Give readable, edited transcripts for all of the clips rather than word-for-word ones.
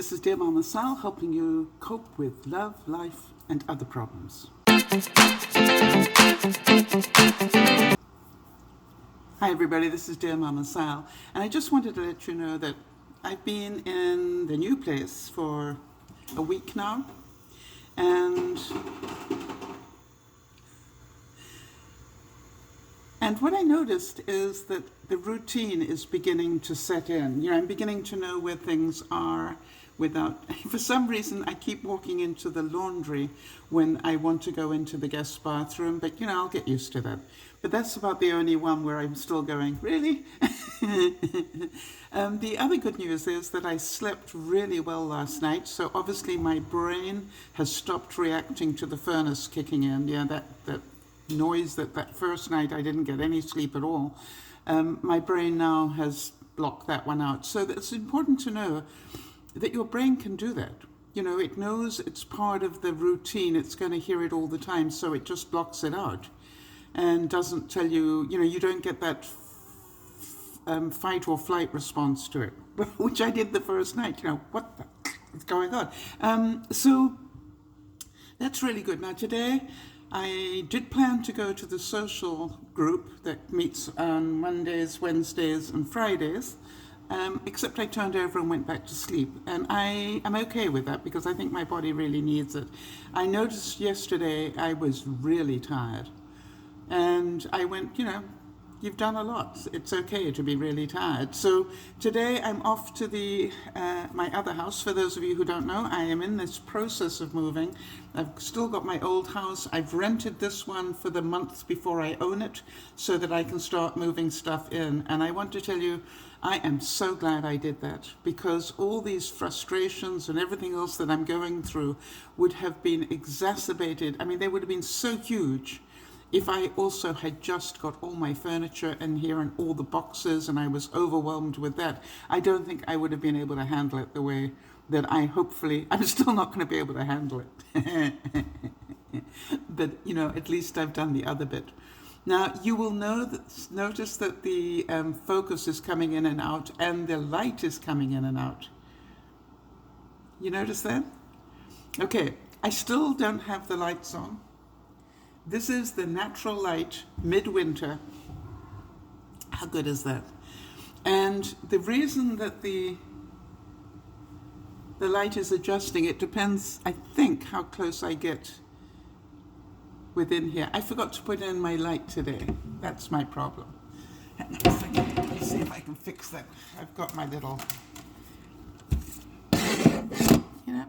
This is DearMamaSal helping you cope with love, life, and other problems. Hi everybody, this is DearMamaSal, and I just wanted to let you know that I've been in the new place for a week now, and what I noticed is that the routine is beginning to set in. I'm beginning to know where things are without, for some reason, I keep walking into the laundry when I want to go into the guest bathroom, but I'll get used to that. But that's about the only one where I'm still going, really? The other good news is that I slept really well last night, so obviously my brain has stopped reacting to the furnace kicking in. That noise that first night I didn't get any sleep at all. My brain now has blocked that one out. So it's important to know that your brain can do that. It knows it's part of the routine. It's going to hear it all the time, so it just blocks it out and doesn't tell you, you don't get that fight or flight response to it, which I did the first night. What the is going on? So that's really good. Now today, I did plan to go to the social group that meets on Mondays, Wednesdays, and Fridays, except I turned over and went back to sleep. And I am okay with that because I think my body really needs it. I noticed yesterday I was really tired. And I went, you've done a lot. It's okay to be really tired. So today I'm off to my other house. For those of you who don't know, I am in this process of moving. I've still got my old house. I've rented this one for the month before I own it so that I can start moving stuff in. And I want to tell you, I am so glad I did that, because all these frustrations and everything else that I'm going through would have been exacerbated. I mean, they would have been so huge if I also had just got all my furniture in here and all the boxes and I was overwhelmed with that. I don't think I would have been able to handle it the way that I'm still not going to be able to handle it. But, at least I've done the other bit. Now, you will notice that the focus is coming in and out and the light is coming in and out. You notice that? Okay, I still don't have the lights on. This is the natural light, midwinter. How good is that? And the reason that the light is adjusting, it depends, I think, how close I get within here. I forgot to put in my light today. That's my problem. Hang on a second. Let's see if I can fix that. I've got my little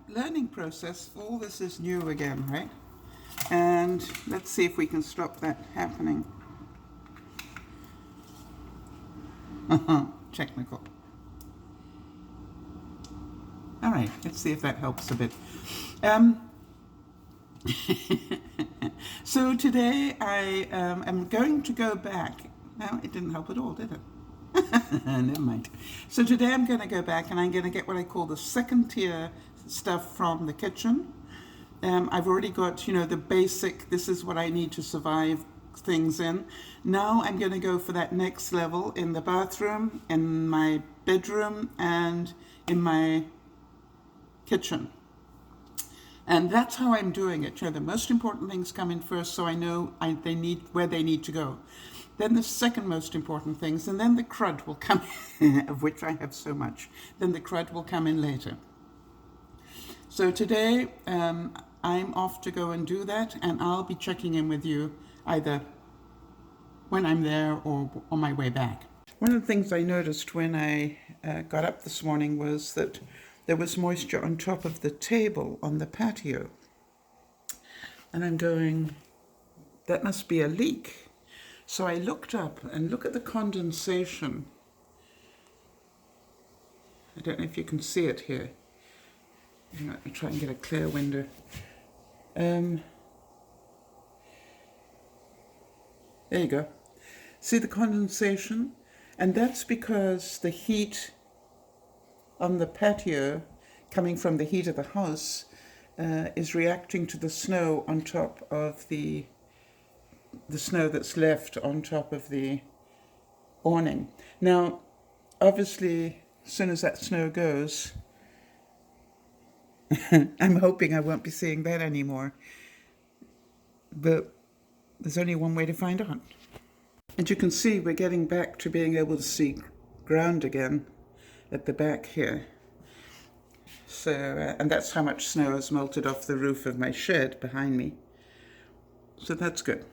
learning process. All this is new again, right? And let's see if we can stop that happening. Technical. All right, let's see if that helps a bit. So today I am going to go back. No, it didn't help at all, did it? Never mind. So today I'm going to go back and I'm going to get what I call the second tier stuff from the kitchen. I've already got, the basic, this is what I need to survive things in. Now I'm going to go for that next level in the bathroom, in my bedroom, and in my kitchen. And that's how I'm doing it. The most important things come in first, so I know where they need to go. Then the second most important things, and then the crud will come in, of which I have so much. Then the crud will come in later. So today, I'm off to go and do that, and I'll be checking in with you either when I'm there or on my way back. One of the things I noticed when I got up this morning was that there was moisture on top of the table on the patio. And I'm going, that must be a leak. So I looked up and look at the condensation. I don't know if you can see it here. Let me try and get a clear window. There you go. See the condensation? And that's because the heat on the patio, coming from the heat of the house, is reacting to the snow on top of the snow that's left on top of the awning. Now, obviously, as soon as that snow goes, I'm hoping I won't be seeing that anymore. But there's only one way to find out. And you can see we're getting back to being able to see ground again at the back here. So, and that's how much snow has melted off the roof of my shed behind me. So that's good.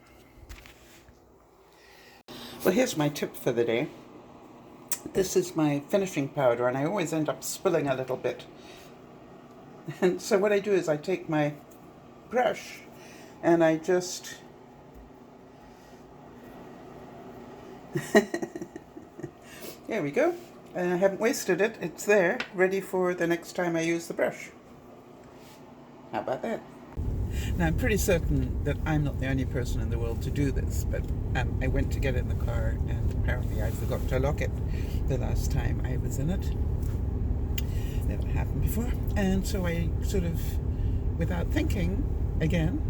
Well, here's my tip for the day. This is my finishing powder, and I always end up spilling a little bit. And so what I do is I take my brush and I just there we go. I haven't wasted it. It's there, ready for the next time I use the brush. How about that? Now, I'm pretty certain that I'm not the only person in the world to do this, but I went to get in the car, and apparently I forgot to lock it the last time I was in it. Never happened before. And so I sort of, without thinking, again,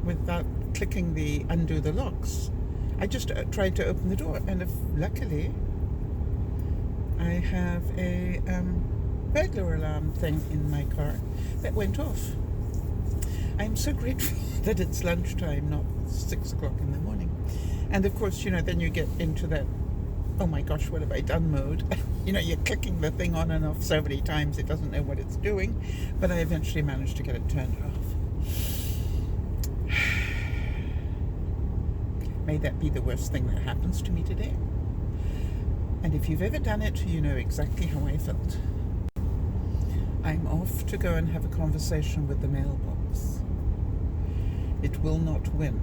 without clicking the undo the locks, I just tried to open the door, and if luckily I have a burglar alarm thing in my car that went off. I'm so grateful that it's lunchtime, not 6 o'clock in the morning. And of course, you know, then you get into that, oh my gosh, what have I done mode. You know, you're clicking the thing on and off so many times it doesn't know what it's doing. But I eventually managed to get it turned off. May that be the worst thing that happens to me today. And if you've ever done it, you know exactly how I felt. I'm off to go and have a conversation with the mailbox. It will not win.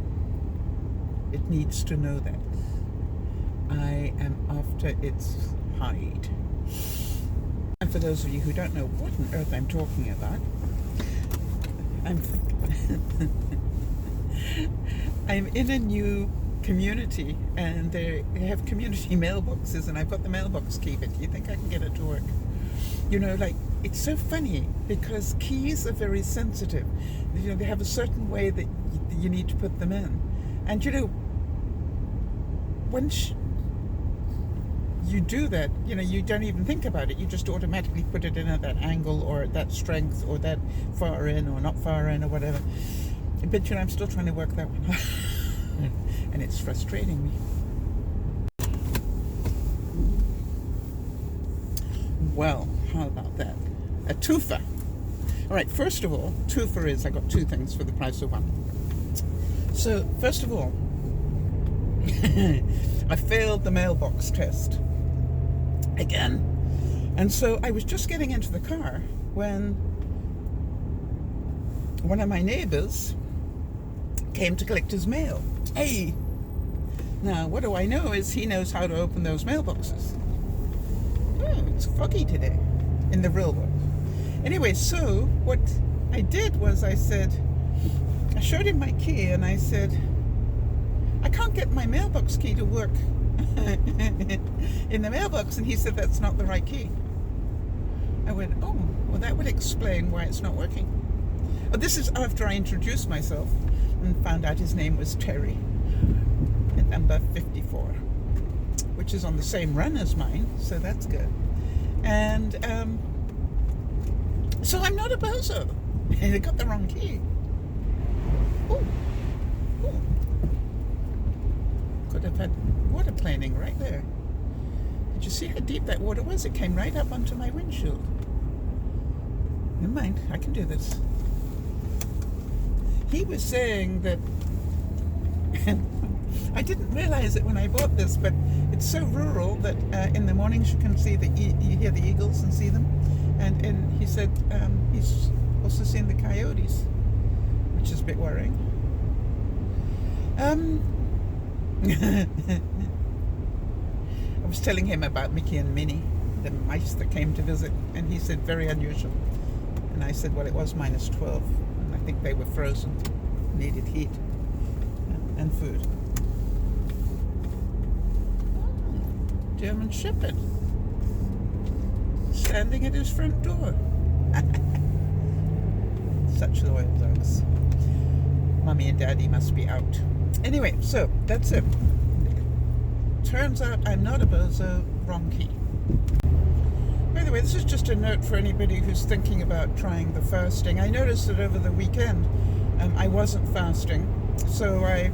It needs to know that. I am after its hide. And for those of you who don't know what on earth I'm talking about, I'm in a new community, and they have community mailboxes, and I've got the mailbox key, but do you think I can get it to work? You know, like, it's so funny because keys are very sensitive. You know, they have a certain way that you need to put them in. And you know, once you do that, you know, you don't even think about it. You just automatically put it in at that angle or at that strength or that far in or not far in or whatever. But you know, I'm still trying to work that one out. And it's frustrating me. Well, how about that? A twofer. All right, first of all, twofer is I got two things for the price of one. So, first of all, I failed the mailbox test again. And so I was just getting into the car when one of my neighbors came to collect his mail. Hey! Now, what do I know is he knows how to open those mailboxes. Oh, it's foggy today in the real world. Anyway, so what I did was I showed him my key and I said, I can't get my mailbox key to work in the mailbox. And he said, that's not the right key. I went, oh, well, that would explain why it's not working. Oh, this is after I introduced myself and found out his name was Terry, at number 54, which is on the same run as mine, so that's good. And so I'm not a bozo. I got the wrong key. Ooh. Ooh. Could have had water planing right there. Did you see how deep that water was? It came right up onto my windshield. Never mind, I can do this. He was saying that I didn't realize it when I bought this, but it's so rural that in the mornings you can see you hear the eagles and see them, and he said he's also seen the coyotes, which is a bit worrying. I was telling him about Mickey and Minnie, the mice that came to visit, and he said very unusual. And I said, well, it was -12, and I think they were frozen, needed heat and food. German Shepherd, standing at his front door. Such loyal dogs. Mummy and Daddy must be out. Anyway, so that's it. Turns out I'm not a bozo. Wrong key. By the way, this is just a note for anybody who's thinking about trying the fasting. I noticed that over the weekend I wasn't fasting, so I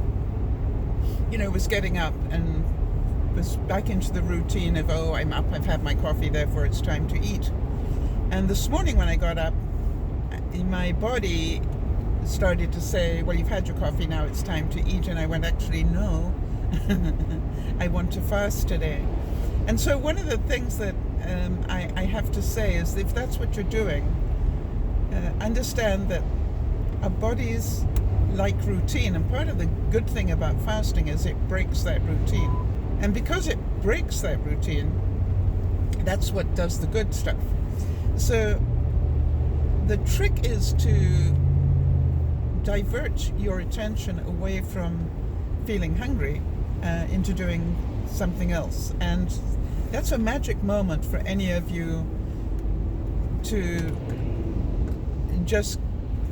was getting up and was back into the routine of, oh, I'm up, I've had my coffee, therefore it's time to eat. And this morning when I got up, my body started to say, well, you've had your coffee, now it's time to eat. And I went, actually, no, I want to fast today. And so one of the things that I have to say is, if that's what you're doing, understand that our bodies like routine, and part of the good thing about fasting is it breaks that routine. And because it breaks that routine, that's what does the good stuff. So the trick is to divert your attention away from feeling hungry into doing something else. And that's a magic moment for any of you to just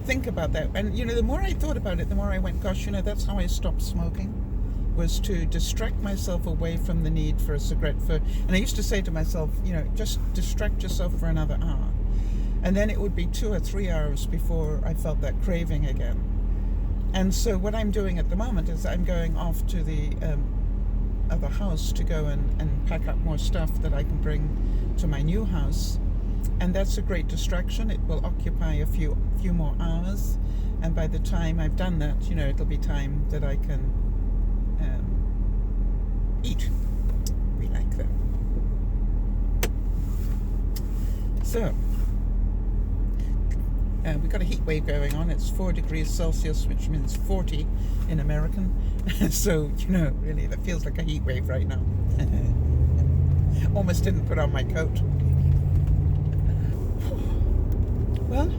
think about that. And the more I thought about it, the more I went, gosh, that's how I stopped smoking, was to distract myself away from the need for a cigarette. And I used to say to myself, just distract yourself for another hour. And then it would be 2 or 3 hours before I felt that craving again. And so what I'm doing at the moment is I'm going off to the other house to go and pack up more stuff that I can bring to my new house. And that's a great distraction. It will occupy a few more hours. And by the time I've done that, it'll be time that I can eat. We like that. So, we've got a heat wave going on. It's 4 degrees Celsius, which means 40 in American. So, really, that feels like a heat wave right now. Almost didn't put on my coat. Well,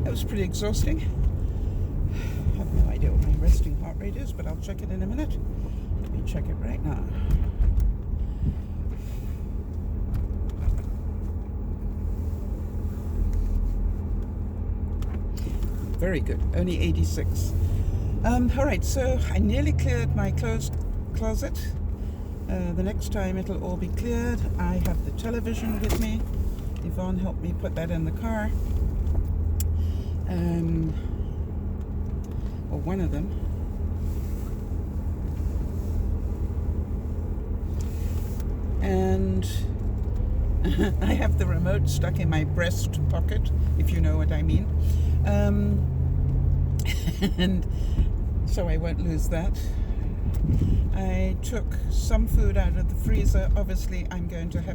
that was pretty exhausting. I have no idea what my resting heart rate is, but I'll check it in a minute. Let me check it right now. Very good, only 86. All right, so I nearly cleared my clothes closet. The next time it'll all be cleared. I have the television with me. Yvonne helped me put that in the car. Or one of them. And I have the remote stuck in my breast pocket, if you know what I mean. And so I won't lose that. I took some food out of the freezer. Obviously, I'm literally going to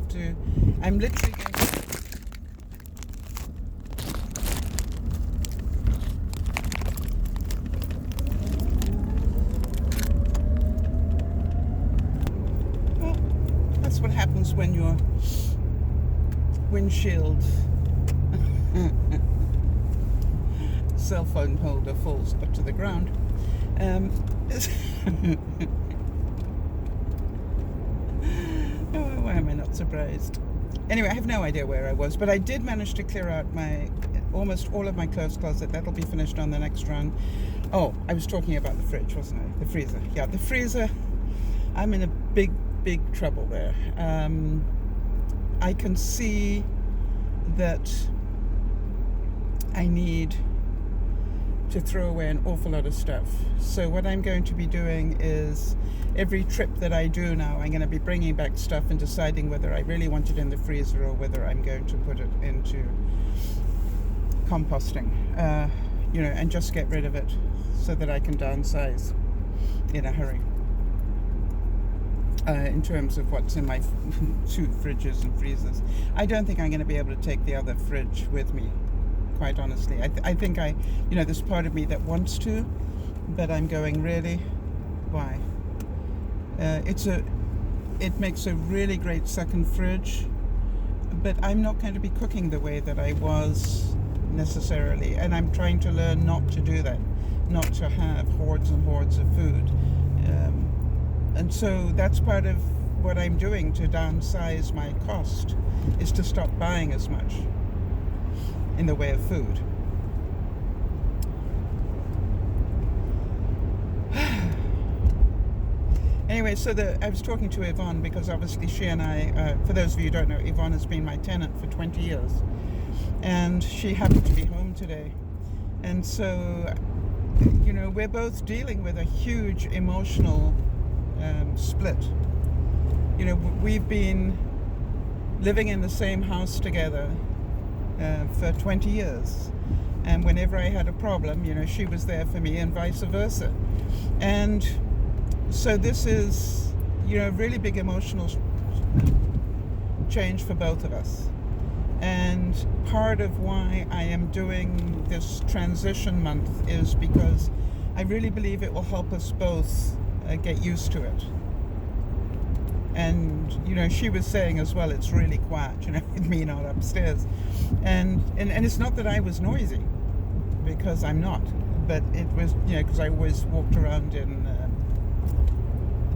what happens when your windshield cell phone holder falls up to the ground. Why am I not surprised? Anyway, I have no idea where I was, but I did manage to clear out almost all of my clothes closet. That'll be finished on the next run. Oh, I was talking about the fridge, wasn't I? The freezer. Yeah, the freezer. I'm in a big trouble there. I can see that I need to throw away an awful lot of stuff. So what I'm going to be doing is, every trip that I do now, I'm going to be bringing back stuff and deciding whether I really want it in the freezer or whether I'm going to put it into composting, and just get rid of it so that I can downsize in a hurry. In terms of what's in my 2 fridges and freezers. I don't think I'm going to be able to take the other fridge with me, quite honestly. I think there's part of me that wants to, but I'm going, really? Why? It makes a really great second fridge, but I'm not going to be cooking the way that I was necessarily, and I'm trying to learn not to do that, not to have hordes and hordes of food. And so that's part of what I'm doing to downsize my cost, is to stop buying as much in the way of food. Anyway, anyway, so I was talking to Yvonne because obviously she and I, for those of you who don't know, Yvonne has been my tenant for 20 years. And she happened to be home today. And so, you know, we're both dealing with a huge emotional split. You know, we've been living in the same house together for 20 years. And whenever I had a problem, you know, she was there for me and vice versa. And so this is, you know, a really big emotional change for both of us. And part of why I am doing this transition month is because I really believe it will help us both get used to it. And, you know, she was saying as well, it's really quiet, you know, with me not upstairs. And it's not that I was noisy, because I'm not. But it was, you know, because I always walked around in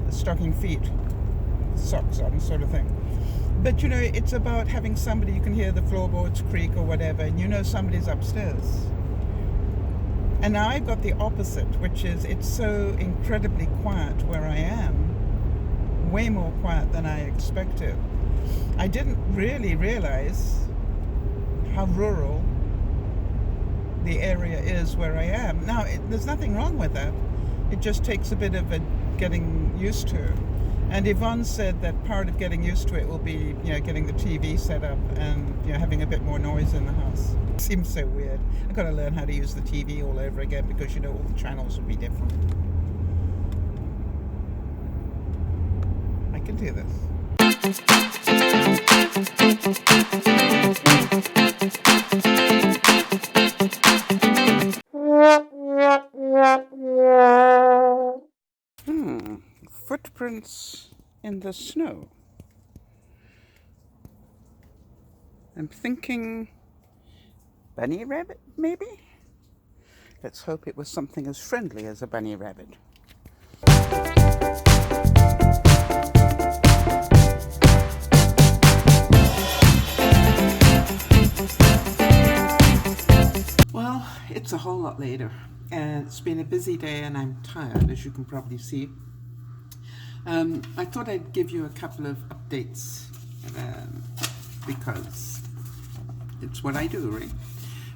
stocking feet, socks on, sort of thing. But, you know, it's about having somebody, you can hear the floorboards creak or whatever, and you know somebody's upstairs. And now I've got the opposite, which is it's so incredibly quiet where I am, way more quiet than I expected. I didn't really realize how rural the area is where I am. Now, there's nothing wrong with that. It just takes a bit of getting used to. And Yvonne said that part of getting used to it will be, you know, getting the TV set up and, you know, having a bit more noise in the house. It seems so weird. I've got to learn how to use the TV all over again because, you know, all the channels will be different. I can do this. Footprints in the snow. I'm thinking bunny rabbit, maybe? Let's hope it was something as friendly as a bunny rabbit. Well, it's a whole lot later. It's been a busy day and I'm tired, as you can probably see. I thought I'd give you a couple of updates because it's what I do, right?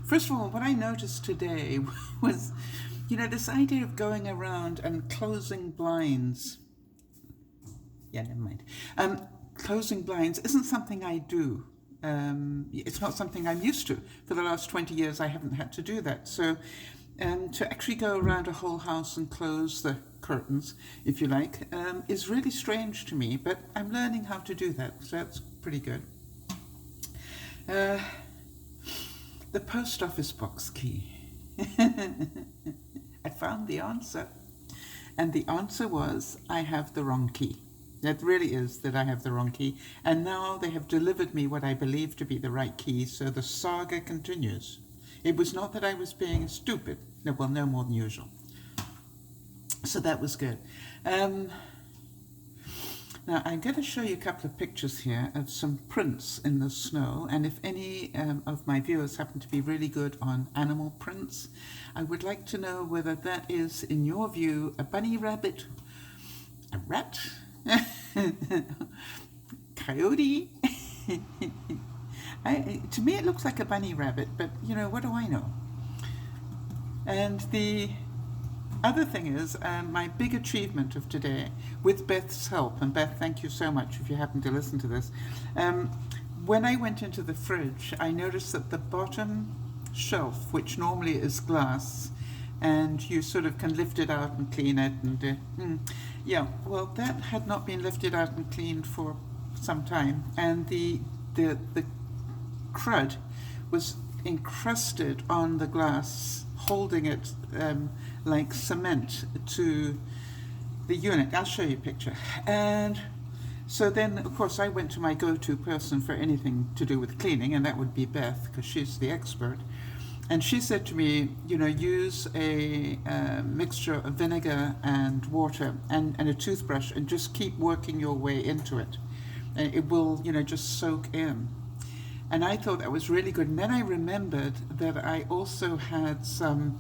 First of all, what I noticed today was, you know, this idea of going around and closing blinds. Yeah, never mind. Closing blinds isn't something I do. It's not something I'm used to. For the last 20 years, I haven't had to do that. So to actually go around a whole house and close the curtains, if you like, is really strange to me, but I'm learning how to do that, so that's pretty good. The post office box key. I found the answer, and the answer was I have the wrong key. That really is that I have the wrong key, and now they have delivered me what I believe to be the right key, so the saga continues. It was not that I was being stupid, no, well, no more than usual. So that was good. Now I'm going to show you a couple of pictures here of some prints in the snow, and if any of my viewers happen to be really good on animal prints, I would like to know whether that is, in your view, a bunny rabbit, a rat, coyote. To me it looks like a bunny rabbit, but you know, what do I know? And the other thing is my big achievement of today, with Beth's help, and Beth, thank you so much if you happen to listen to this. When I went into the fridge, I noticed that the bottom shelf, which normally is glass, and you sort of can lift it out and clean it, and yeah, well, that had not been lifted out and cleaned for some time, and the crud was encrusted on the glass, holding it like cement to the unit. I'll show you a picture. And so then, of course, I went to my go-to person for anything to do with cleaning, and that would be Beth, because she's the expert. And she said to me, you know, use a mixture of vinegar and water and a toothbrush, and just keep working your way into it. And it will, you know, just soak in. And I thought that was really good. And then I remembered that I also had something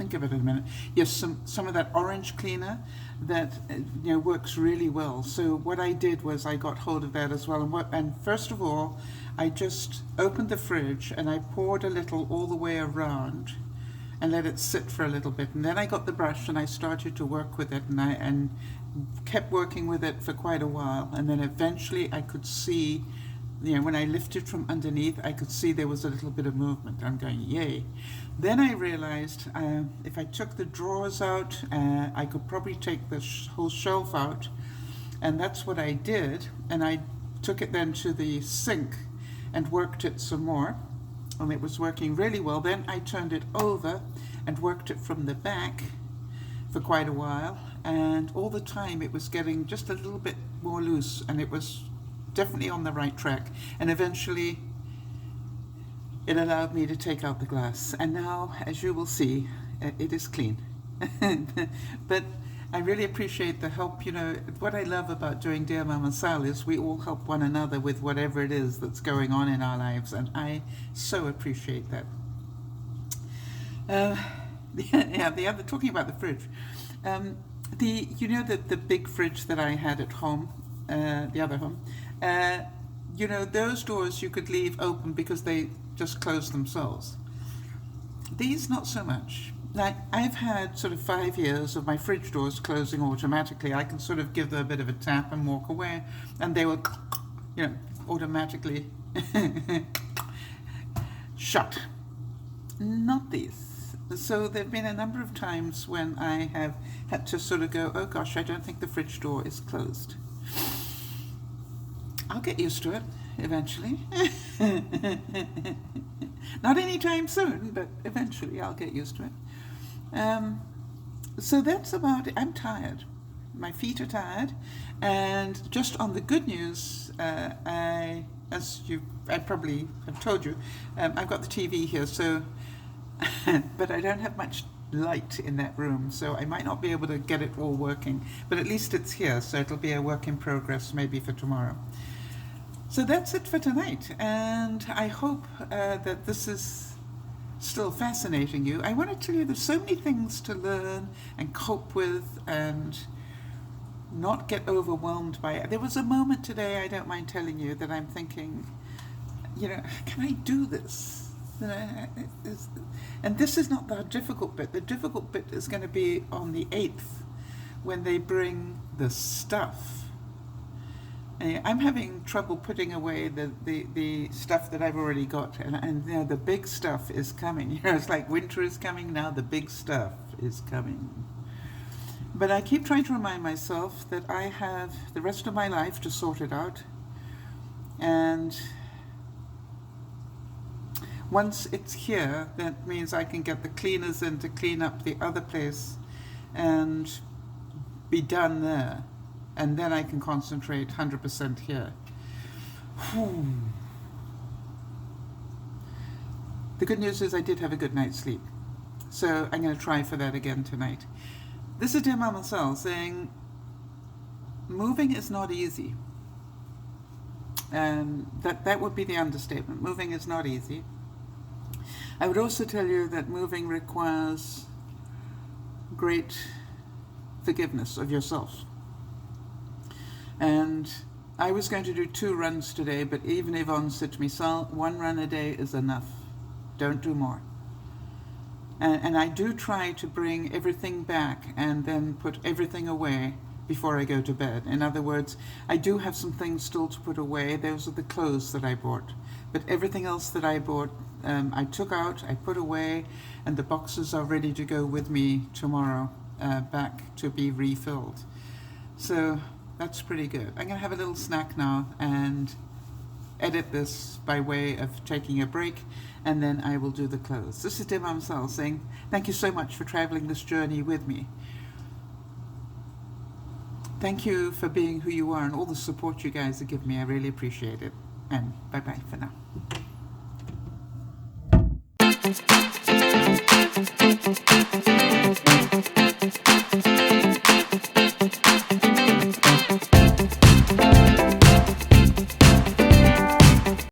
think of it in a minute. Yes, some of that orange cleaner that works really well. So what I did was I got hold of that as well, and first of all, I just opened the fridge and I poured a little all the way around and let it sit for a little bit, and then I got the brush and I started to work with it, and kept working with it for quite a while, and then eventually I could see, when I lifted from underneath, I could see there was a little bit of movement. I'm going, yay. Then I realized if I took the drawers out, I could probably take the whole shelf out, and that's what I did, and I took it then to the sink and worked it some more, and it was working really well. Then I turned it over and worked it from the back for quite a while, and all the time it was getting just a little bit more loose, and it was definitely on the right track, and eventually it allowed me to take out the glass, and now, as you will see, it is clean. But I really appreciate the help. What I love about doing Dear Mama Sal is we all help one another with whatever it is that's going on in our lives, and I so appreciate that. The other, talking about the fridge, the big fridge that I had at home, the other home, those doors you could leave open because they just close themselves. These, not so much. Like, I've had sort of 5 years of my fridge doors closing automatically. I can sort of give them a bit of a tap and walk away, and they will, automatically shut. Not these. So there have been a number of times when I have had to sort of go, oh gosh, I don't think the fridge door is closed. I'll get used to it eventually. Not anytime soon, but eventually I'll get used to it. So that's about it. I'm tired. My feet are tired. And just on the good news, I probably have told you, I've got the TV here, so but I don't have much light in that room, so I might not be able to get it all working, but at least it's here, so it'll be a work in progress maybe for tomorrow. So that's it for tonight, and I hope that this is still fascinating you. I want to tell you there's so many things to learn and cope with and not get overwhelmed by it. There was a moment today, I don't mind telling you, that I'm thinking, can I do this? And this is not the difficult bit. The difficult bit is going to be on the 8th when they bring the stuff. I'm having trouble putting away the stuff that I've already got, and the big stuff is coming. It's like winter is coming now, the big stuff is coming. But I keep trying to remind myself that I have the rest of my life to sort it out, and once it's here, that means I can get the cleaners in to clean up the other place and be done there. And then I can concentrate 100% here. The good news is I did have a good night's sleep. So I'm going to try for that again tonight. This is DearMamaSal saying, moving is not easy. That would be the understatement. Moving is not easy. I would also tell you that moving requires great forgiveness of yourself. And I was going to do 2 runs today, but even Yvonne said to me, Sal, 1 run a day is enough. Don't do more. And I do try to bring everything back and then put everything away before I go to bed. In other words, I do have some things still to put away. Those are the clothes that I bought. But everything else that I bought, I took out, I put away, and the boxes are ready to go with me tomorrow back to be refilled. So that's pretty good. I'm going to have a little snack now and edit this by way of taking a break, and then I will do the clothes. This is DearMamaSal saying thank you so much for traveling this journey with me. Thank you for being who you are and all the support you guys have given me. I really appreciate it. And bye-bye for now.